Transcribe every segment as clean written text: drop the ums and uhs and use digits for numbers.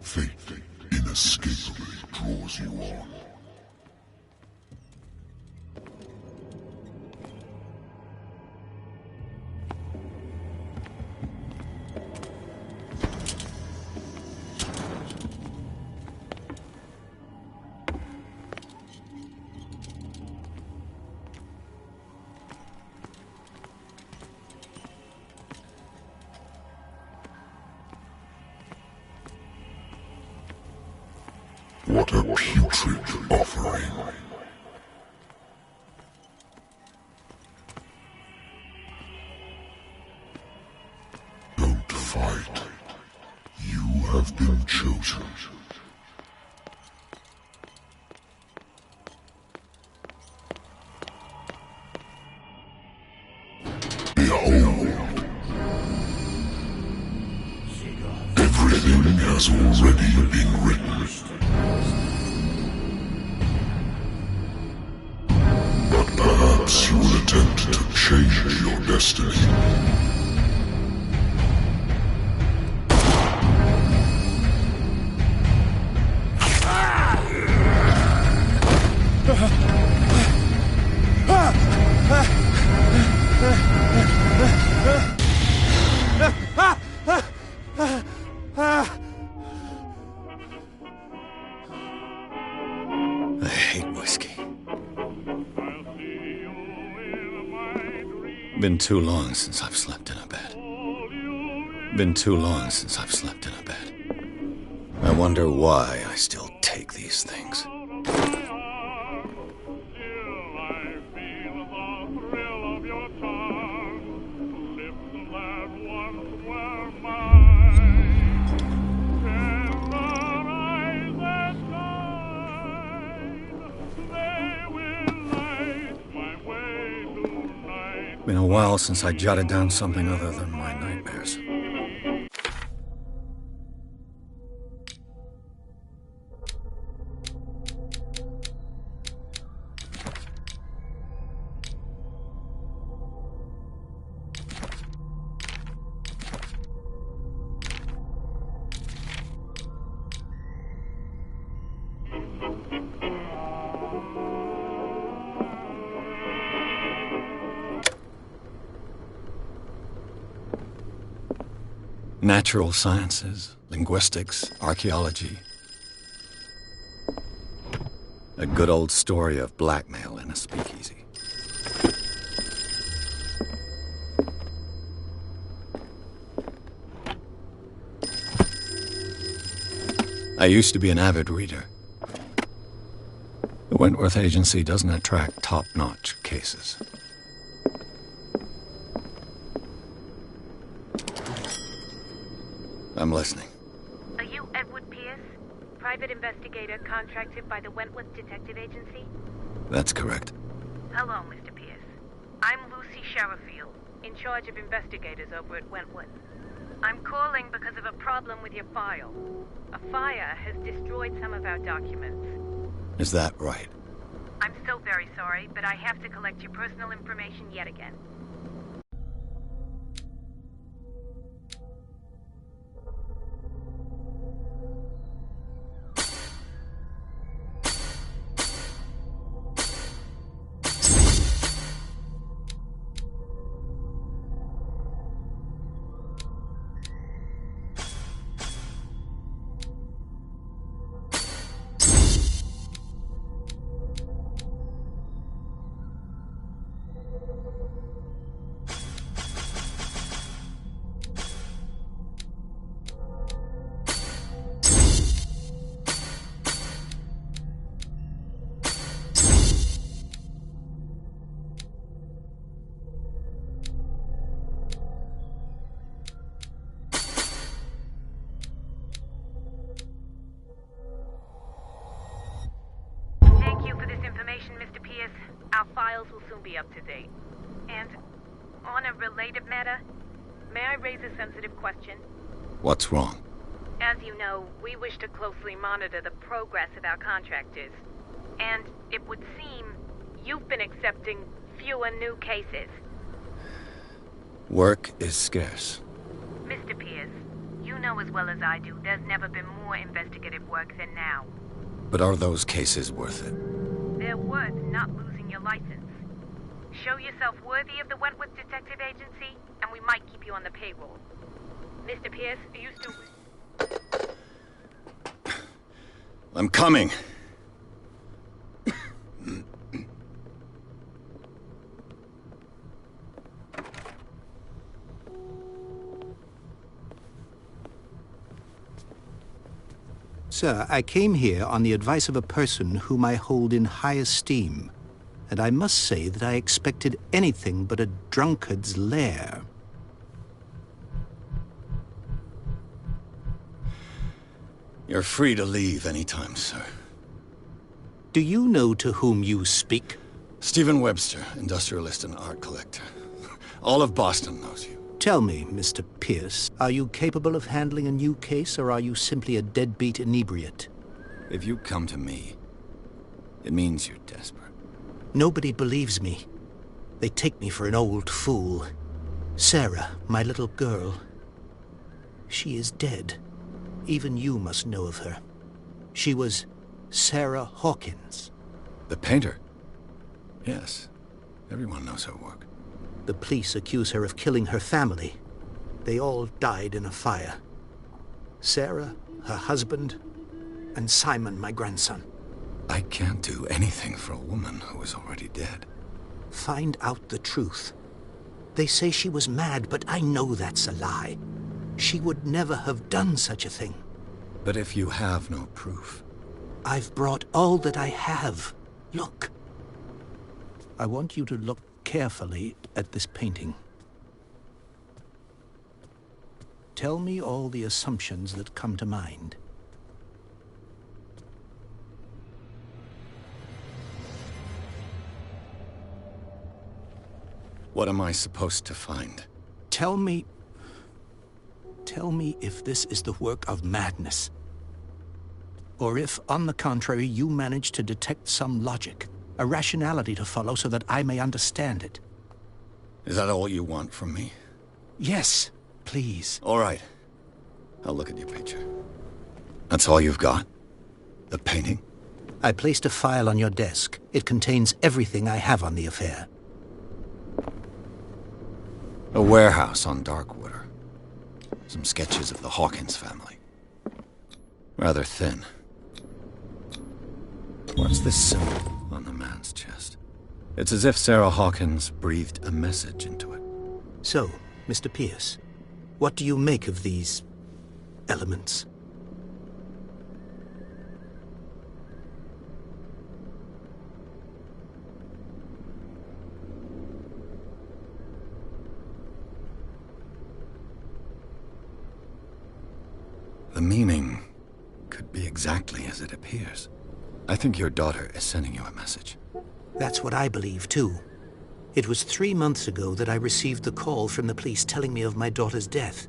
Fate inescapably draws you on. What a putrid offering. Don't fight. You have been chosen. Behold. Everything has already been written. Perhaps you will attempt to change your destiny. I hate whiskey. Been too long since I've slept in a bed. Been too long since I've slept in a bed. I wonder why I still take these things. Been a while since I jotted down something other than my nightmares. Natural sciences, linguistics, archaeology. A good old story of blackmail in a speakeasy. I used to be an avid reader. The Wentworth Agency doesn't attract top-notch cases. I'm listening. Are you Edward Pierce, private investigator contracted by the Wentworth Detective Agency? That's correct. Hello, Mr. Pierce. I'm Lucy Sherrifield, in charge of investigators over at Wentworth. I'm calling because of a problem with your file. A fire has destroyed some of our documents. Is that right? I'm so very sorry, but I have to collect your personal information yet again. Mr. Pierce, our files will soon be up to date. And on a related matter, may I raise a sensitive question? What's wrong? As you know, we wish to closely monitor the progress of our contractors. And it would seem you've been accepting fewer new cases. Work is scarce. Mr. Pierce, you know as well as I do there's never been more investigations work than now. But are those cases worth it? They're worth not losing your license. Show yourself worthy of the Wentworth Detective Agency, and we might keep you on the payroll. Mr. Pierce, are you still... I'm coming! Sir, I came here on the advice of a person whom I hold in high esteem, and I must say that I expected anything but a drunkard's lair. You're free to leave anytime, sir. Do you know to whom you speak? Stephen Webster, industrialist and art collector. All of Boston knows you. Tell me, Mr. Pierce, are you capable of handling a new case, or are you simply a deadbeat inebriate? If you come to me, it means you're desperate. Nobody believes me. They take me for an old fool. Sarah, my little girl, she is dead. Even you must know of her. She was Sarah Hawkins. The painter? Yes. Everyone knows her work. The police accuse her of killing her family. They all died in a fire. Sarah, her husband, and Simon, my grandson. I can't do anything for a woman who is already dead. Find out the truth. They say she was mad, but I know that's a lie. She would never have done such a thing. But if you have no proof... I've brought all that I have. Look. I want you to look carefully at this painting. Tell me all the assumptions that come to mind. What am I supposed to find? Tell me if this is the work of madness. Or if, on the contrary, you manage to detect some logic, a rationality to follow so that I may understand it. Is that all you want from me? Yes, please. All right. I'll look at your picture. That's all you've got? The painting? I placed a file on your desk. It contains everything I have on the affair. A warehouse on Darkwater. Some sketches of the Hawkins family. Rather thin. What's this symbol on the man's chest? It's as if Sarah Hawkins breathed a message into it. So, Mr. Pierce, what do you make of these elements? The meaning could be exactly as it appears. I think your daughter is sending you a message. That's what I believe, too. It was 3 months ago that I received the call from the police telling me of my daughter's death.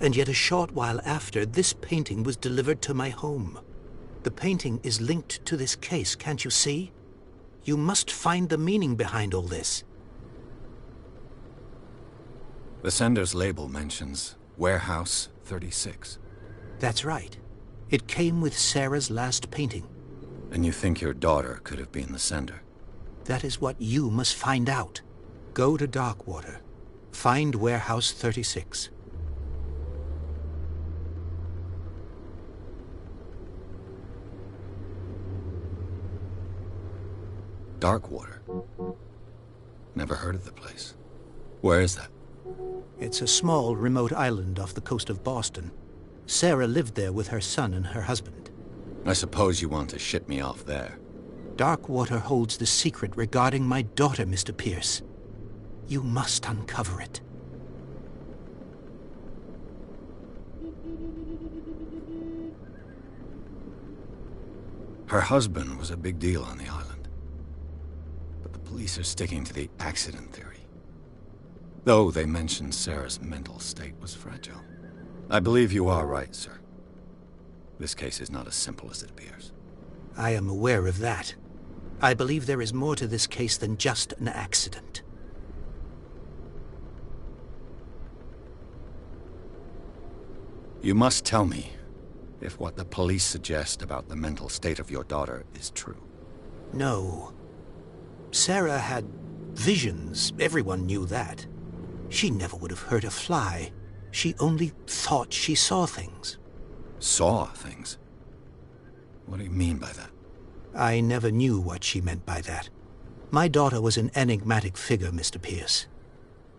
And yet a short while after, this painting was delivered to my home. The painting is linked to this case, can't you see? You must find the meaning behind all this. The sender's label mentions Warehouse 36. That's right. It came with Sarah's last painting. And you think your daughter could have been the sender? That is what you must find out. Go to Darkwater. Find Warehouse 36. Darkwater? Never heard of the place. Where is that? It's a small, remote island off the coast of Boston. Sarah lived there with her son and her husband. I suppose you want to ship me off there. Darkwater holds the secret regarding my daughter, Mr. Pierce. You must uncover it. Her husband was a big deal on the island. But the police are sticking to the accident theory. Though they mentioned Sarah's mental state was fragile. I believe you are right, sir. This case is not as simple as it appears. I am aware of that. I believe there is more to this case than just an accident. You must tell me if what the police suggest about the mental state of your daughter is true. No. Sarah had visions. Everyone knew that. She never would have hurt a fly. She only thought she saw things. Saw things? What do you mean by that? I never knew what she meant by that. My daughter was an enigmatic figure, Mr. Pierce.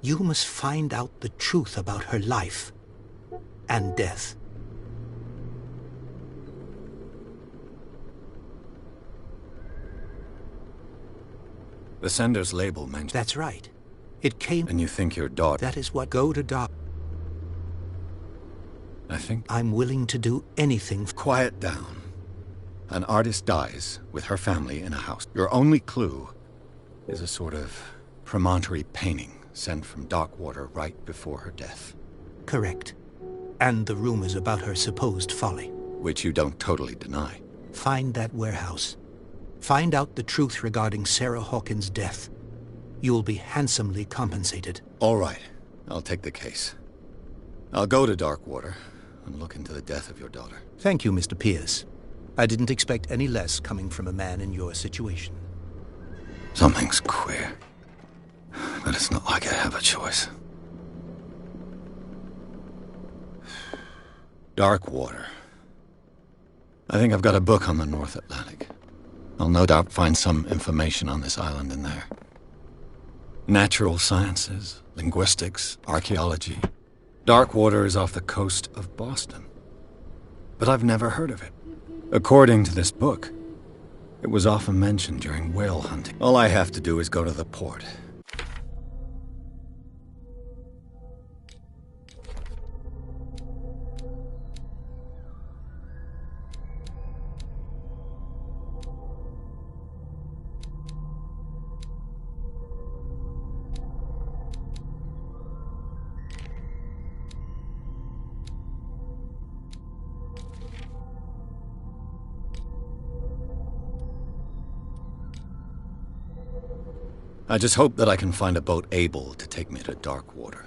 You must find out the truth about her life and death. The sender's label mentioned... That's right. It came... And you think your daughter... That is what... Go to doc. I think... I'm willing to do anything... Quiet down. An artist dies with her family in a house. Your only clue is a sort of promontory painting sent from Darkwater right before her death. Correct. And the rumors about her supposed folly. Which you don't totally deny. Find that warehouse. Find out the truth regarding Sarah Hawkins' death. You'll be handsomely compensated. All right. I'll take the case. I'll go to Darkwater and look into the death of your daughter. Thank you, Mr. Pierce. I didn't expect any less coming from a man in your situation. Something's queer. But it's not like I have a choice. Darkwater. I think I've got a book on the North Atlantic. I'll no doubt find some information on this island in there. Natural sciences, linguistics, archaeology. Darkwater is off the coast of Boston. But I've never heard of it. According to this book, it was often mentioned during whale hunting. All I have to do is go to the port. I just hope that I can find a boat able to take me to Darkwater.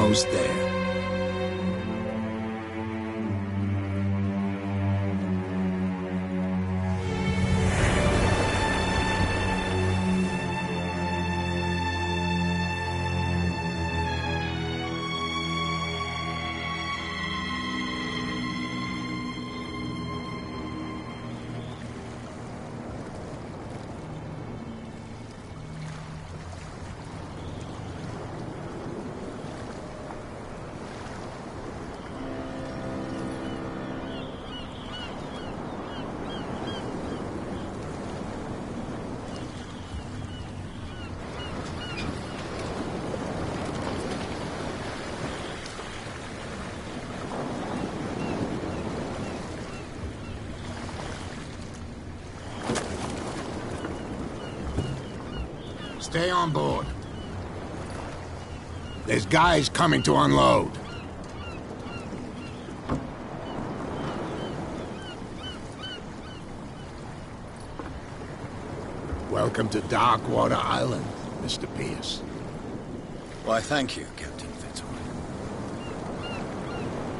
almost there. Stay on board. There's guys coming to unload. Welcome to Darkwater Island, Mr. Pierce. Why, thank you, Captain Fitzroy.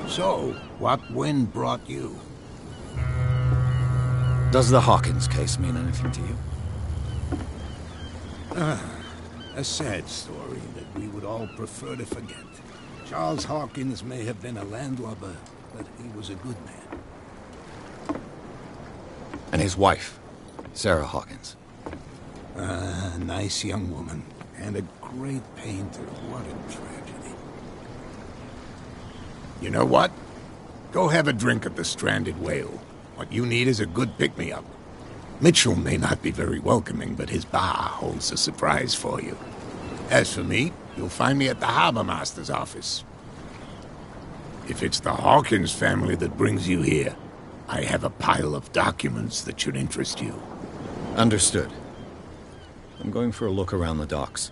So, what wind brought you? Does the Hawkins case mean anything to you? A sad story that we would all prefer to forget. Charles Hawkins may have been a landlubber, but he was a good man. And his wife, Sarah Hawkins. A nice young woman, and a great painter. What a tragedy. You know what? Go have a drink at the Stranded Whale. What you need is a good pick-me-up. Mitchell may not be very welcoming, but his bar holds a surprise for you. As for me, you'll find me at the Harbor Master's office. If it's the Hawkins family that brings you here, I have a pile of documents that should interest you. Understood. I'm going for a look around the docks.